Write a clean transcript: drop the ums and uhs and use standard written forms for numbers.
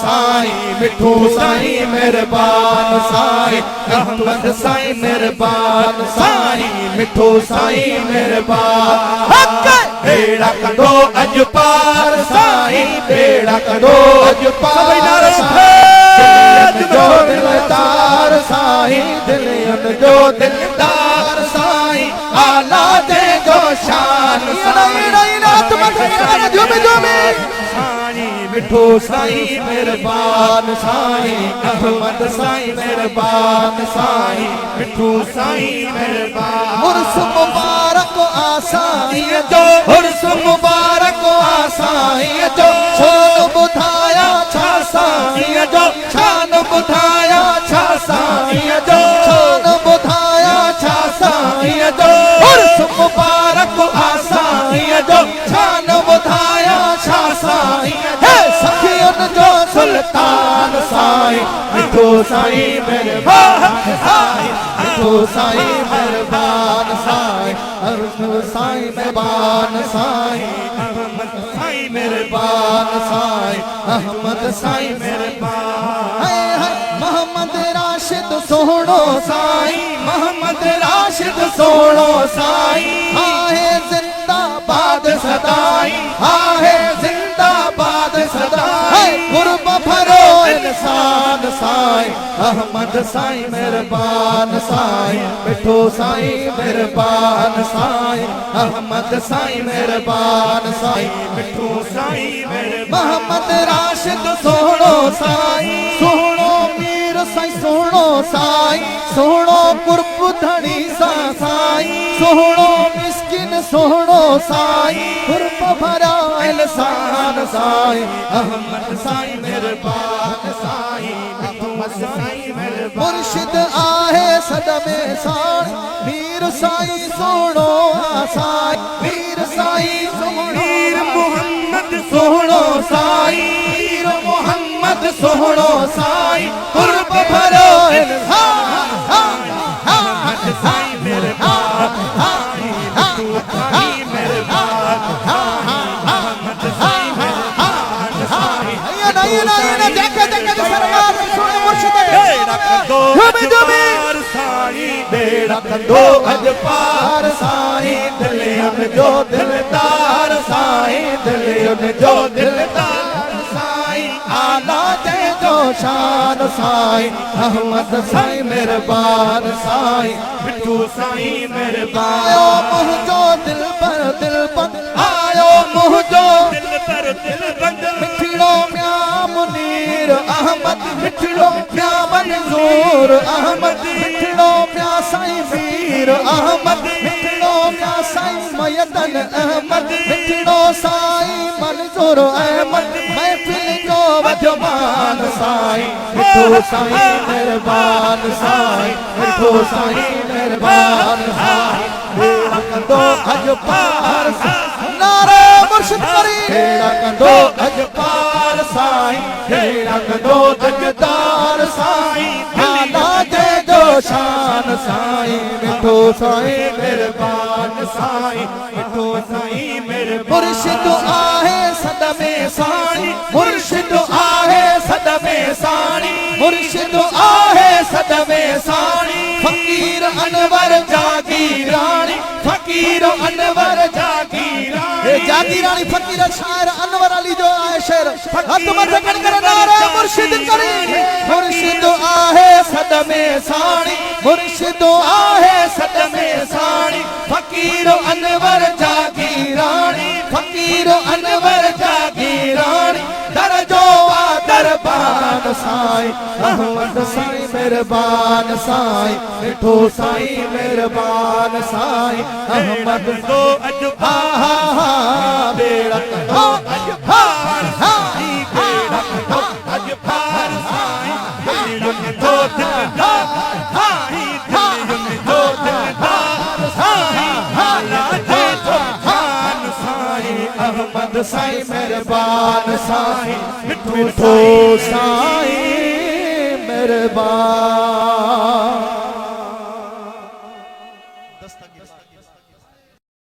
साईं मिठू साईं मेहरबान साईं अहमद साईं मेहरबान साईं मिठू साईं मेहरबान बेड़ा कंदो अज पार साईं बेड़ा कंदो अज पार जो दिलदार साईं दिलियन जो दिलदार साईं आला दे जो शान साईं मिठू साईं मेहरबान साईं अहमद साईं मेहरबान साईं मिठू साईं मेहरबान उर्स मुबारक आसाईं जो उर्स मुबारक आसाईं जो शान बुधाया छा साईं जो शान बुधाया छा साईं जो शान बुधाया छा साईं जो उर्स मुबारक आसाईं जो शान बुधाया छा साईं जो सुल्तान साईं मिठू साईं मेहरबान साईं मिठू साईं मेहरबान साईं मिठू साईं मेहरबान साईं अहमद साईं मेहरबान साईं अहमद साईं मेहरबान मोहम्मद राशिद सोहणो साईं मोहम्मद राशिद सोहणो साईं आहे जिंदाबाद सदाई आहे जिंदाबाद सदाई गुरब भरो इंसान साईं अहमद साईं मेहरबान साईं मिठू साईं मेहरबान साईं अहमद साईं मेहरबान साईं मिठू साईं मेहरबान मोहम्मद राशिद सोहणो साईं सोहणो मीर साईं सोहणो साईं सोहणो कुर्ब धणी साईं सोहणो मिस्किन सोहणो साईं कुर्ब भरा इंसान साईं अहमद साईं मेहरबान साईं अहमद साईं मेहरबान मुर्शिद आहे सदमे साईं मीर साईं सोहणो साईं मीर साईं सोहणो मीर मोहम्मद सोहणो साईं मीर मोहम्मद सोहणो साईं कुर्ब भरो इंसान अहमद साईं मेहरबान साईं मेहरबान अहमद साईं मेहरबान साईं बेड़ा कंदो अज पार साईं दिलियन जो दिलदार साईं दिलियन जो दिलदार साईं आला दे जो शान साईं अहमद साईं मेहरबान साईं मिठू साईं मेहरबान आयो मुझो दिल बंद आयो मुझो दिल बंद मिठड़ो म्या मुनीर अहमद मिठड़ो म्या मंजूर अहमद मिठड़ो म्या साईं वीर अहमद मिठड़ो म्या साईं मयदन अहमद मिठड़ो साईं मंजूर अहमद महफिल जो वजमान साईं मिठू साईं मेहरबान साईं मिठू साईं मेहरबान साईं बेड़ा कंदो अज पार नारे मुर्शिद करी बेड़ा कंदो अज पार साईं बेड़ा कंदो दगदार साईं आला दे जो शान साईं मिठू साईं मेहरबान साईं मिठू साईं मेहरबान मुर्शिद आहे सदमे साईं मुर्शिद आहे सदमे साईं मुर्शिद आहे सदमे साईं फकीर अनवर जागीरानी फकीर अनवर जागीरानी जागीरानी फकीर शायर अनवर अली जो आहे शेर हथ मथे कर नारे मुर्शिद करी मुर्शिद आहे सदमे साईं मुर्शिद आहे सदमे साईं फकीर अनवर जागीरानी फकीर अनवर जागीरानी दरजो दरबान साईं अहमद साईं मेहरबान साईं मिठू साईं मेहरबान साईं अहमद दो अज बेड़ा कंदो अज पार साईं बेड़ा कंदो अज पार साईं दिलियन जो दिलदार साईं दिलियन जो दिलदार साईं आला दे जो शान साईं अहमद साईं मेहरबान साईं मिठू साईं मेहरबान।